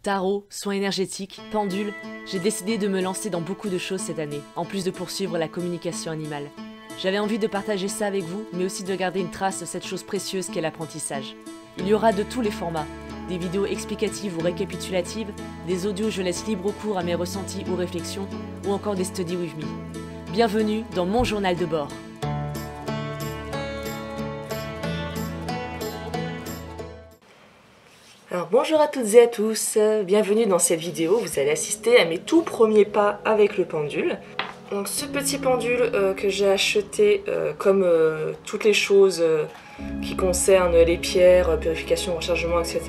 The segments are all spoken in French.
Tarot, soins énergétiques, pendule, j'ai décidé de me lancer dans beaucoup de choses cette année, en plus de poursuivre la communication animale. J'avais envie de partager ça avec vous, mais aussi de garder une trace de cette chose précieuse qu'est l'apprentissage. Il y aura de tous les formats, des vidéos explicatives ou récapitulatives, des audios où je laisse libre cours à mes ressentis ou réflexions, ou encore des study with me. Bienvenue dans mon journal de bord. Alors bonjour à toutes et à tous, bienvenue dans cette vidéo. Vous allez assister à mes tout premiers pas avec le pendule. Donc ce petit pendule que j'ai acheté comme toutes les choses qui concernent les pierres, purification, rechargement, etc.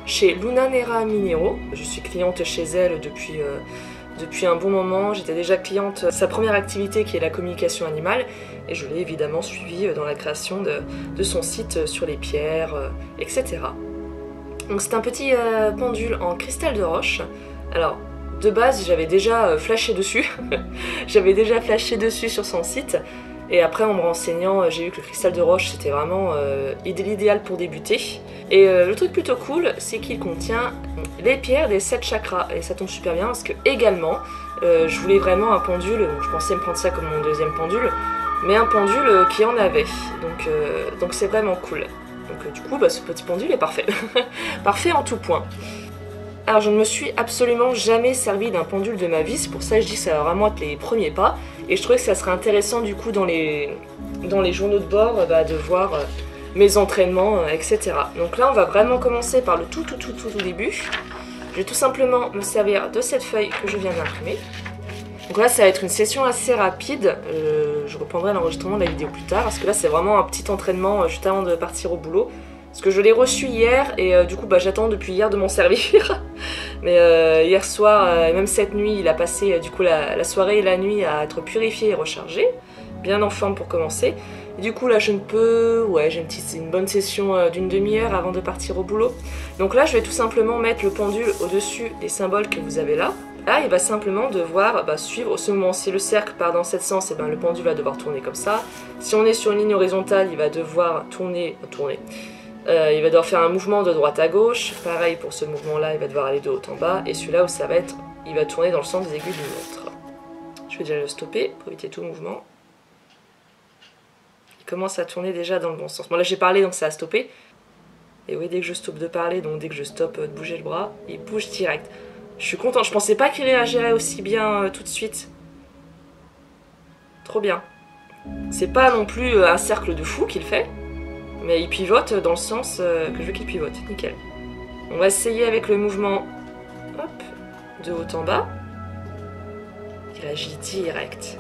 chez Luna Nera Minéraux. Je suis cliente chez elle depuis un bon moment. J'étais déjà cliente, sa première activité qui est la communication animale, et je l'ai évidemment suivie dans la création de son site sur les pierres, etc. Donc c'est un petit pendule en cristal de roche. Alors de base j'avais déjà flashé dessus, j'avais déjà flashé dessus sur son site, et après en me renseignant j'ai vu que le cristal de roche c'était vraiment l'idéal pour débuter. Et le truc plutôt cool c'est qu'il contient les pierres des 7 chakras, et ça tombe super bien parce que également je voulais vraiment un pendule, je pensais me prendre ça comme mon deuxième pendule, mais un pendule qui en avait, donc c'est vraiment cool. Donc du coup, ce petit pendule est parfait. Parfait en tout point. Alors je ne me suis absolument jamais servi d'un pendule de ma vie, c'est pour ça que je dis que ça va vraiment être les premiers pas. Et je trouvais que ça serait intéressant du coup dans les journaux de bord de voir mes entraînements, etc. Donc là on va vraiment commencer par le tout début. Je vais tout simplement me servir de cette feuille que je viens d'imprimer. Donc là ça va être une session assez rapide, je reprendrai l'enregistrement de la vidéo plus tard, parce que là c'est vraiment un petit entraînement juste avant de partir au boulot. Parce que je l'ai reçu hier, et du coup j'attends depuis hier de m'en servir. Mais hier soir, et même cette nuit, il a passé du coup la soirée et la nuit à être purifié et rechargé. Bien en forme pour commencer. Et du coup là je ne peux... Ouais, j'ai une bonne session d'une demi-heure avant de partir au boulot. Donc là je vais tout simplement mettre le pendule au-dessus des symboles que vous avez là. Là, il va simplement devoir suivre au ce moment. Si le cercle part dans cette sens, et le pendule va devoir tourner comme ça. Si on est sur une ligne horizontale, il va devoir tourner. Il va devoir faire un mouvement de droite à gauche. Pareil pour ce mouvement-là, il va devoir aller de haut en bas. Et celui-là où ça va être, il va tourner dans le sens des aiguilles d'une montre. Je vais déjà le stopper pour éviter tout mouvement. Il commence à tourner déjà dans le bon sens. Bon là j'ai parlé donc ça a stoppé. Et oui, dès que je stoppe de parler, donc dès que je stoppe de bouger le bras, il bouge direct. Je suis contente, je pensais pas qu'il réagirait aussi bien tout de suite. Trop bien. C'est pas non plus un cercle de fou qu'il fait, mais il pivote dans le sens que je veux qu'il pivote. Nickel. On va essayer avec le mouvement hop, de haut en bas. Il agit direct.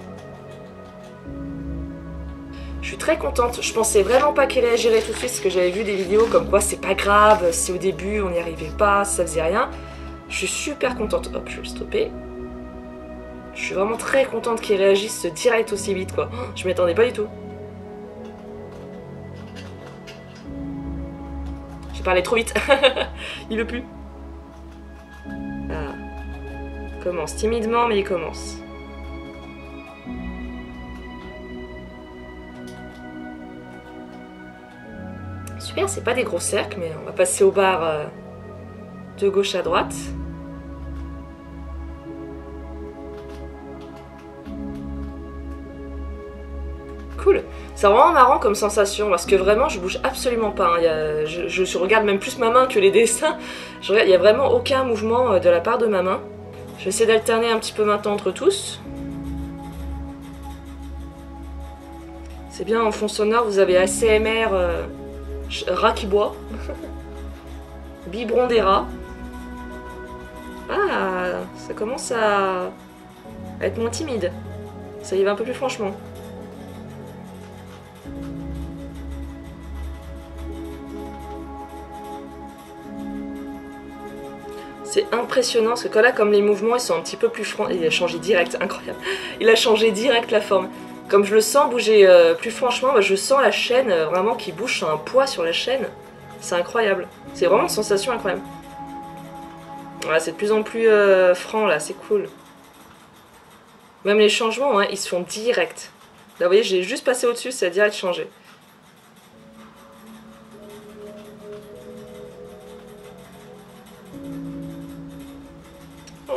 Je suis très contente, je pensais vraiment pas qu'il réagirait tout de suite, parce que j'avais vu des vidéos comme quoi c'est pas grave, si au début on n'y arrivait pas, ça faisait rien. Je suis super contente. Hop, je vais le stopper. Je suis vraiment très contente qu'il réagisse direct aussi vite, quoi. Je m'y attendais pas du tout. J'ai parlé trop vite. Il veut plus. Ah. Il commence timidement, mais il commence. Super, c'est pas des gros cercles, mais on va passer aux barres de gauche à droite. Cool. C'est vraiment marrant comme sensation parce que vraiment je bouge absolument pas. Hein. Je regarde même plus ma main que les dessins. Il n'y a vraiment aucun mouvement de la part de ma main. Je vais essayer d'alterner un petit peu maintenant entre tous. C'est bien en fond sonore, vous avez ASMR, rat qui boit. Biberon des rats. Ah, ça commence à être moins timide. Ça y va un peu plus franchement. C'est impressionnant parce que là, comme les mouvements ils sont un petit peu plus francs, il a changé direct, incroyable. Il a changé direct la forme. Comme je le sens bouger plus franchement, je sens la chaîne vraiment qui bouge, un poids sur la chaîne. C'est incroyable. C'est vraiment une sensation incroyable. Voilà, c'est de plus en plus franc là, c'est cool. Même les changements, hein, ils se font direct. Là, vous voyez, j'ai juste passé au-dessus, ça a direct changé.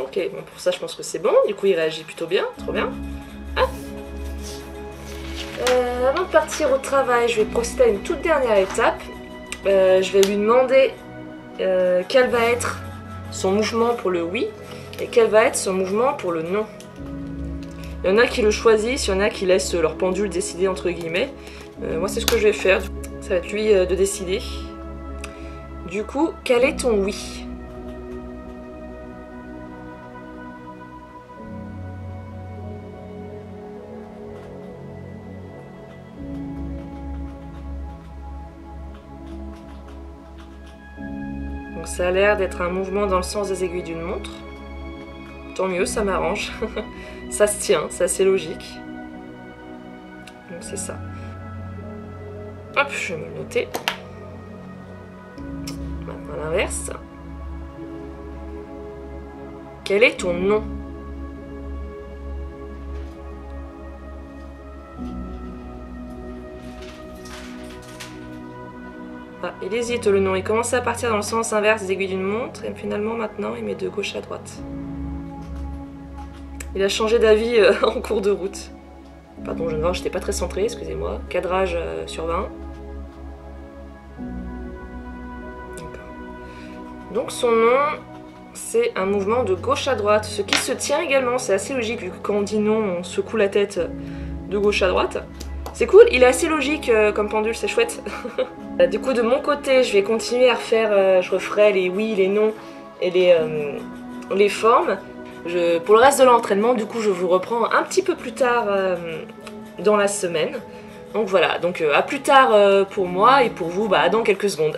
Ok, bon, pour ça je pense que c'est bon. Du coup il réagit plutôt bien, trop bien. Ah. Avant de partir au travail, je vais procéder à une toute dernière étape. Je vais lui demander quel va être son mouvement pour le oui et quel va être son mouvement pour le non. Il y en a qui le choisissent, il y en a qui laissent leur pendule décider entre guillemets. Moi c'est ce que je vais faire, ça va être lui de décider. Du coup, quel est ton oui? Donc ça a l'air d'être un mouvement dans le sens des aiguilles d'une montre. Tant mieux, ça m'arrange. Ça se tient, c'est assez logique. Donc c'est ça. Hop, je vais me le noter. Maintenant l'inverse. Quel est ton nom? Ah, il hésite le nom, il commence à partir dans le sens inverse des aiguilles d'une montre et finalement maintenant il met de gauche à droite. Il a changé d'avis en cours de route. Pardon, je ne vois, j'étais pas très centrée, excusez-moi. Cadrage sur 20. Donc son nom, c'est un mouvement de gauche à droite, ce qui se tient également, c'est assez logique vu que quand on dit non, on secoue la tête de gauche à droite. C'est cool, il est assez logique comme pendule, c'est chouette. Du coup de mon côté, je vais continuer à refaire, je referai les oui, les non et les formes. Pour le reste de l'entraînement, du coup, je vous reprends un petit peu plus tard dans la semaine. Donc voilà, donc à plus tard pour moi et pour vous, dans quelques secondes.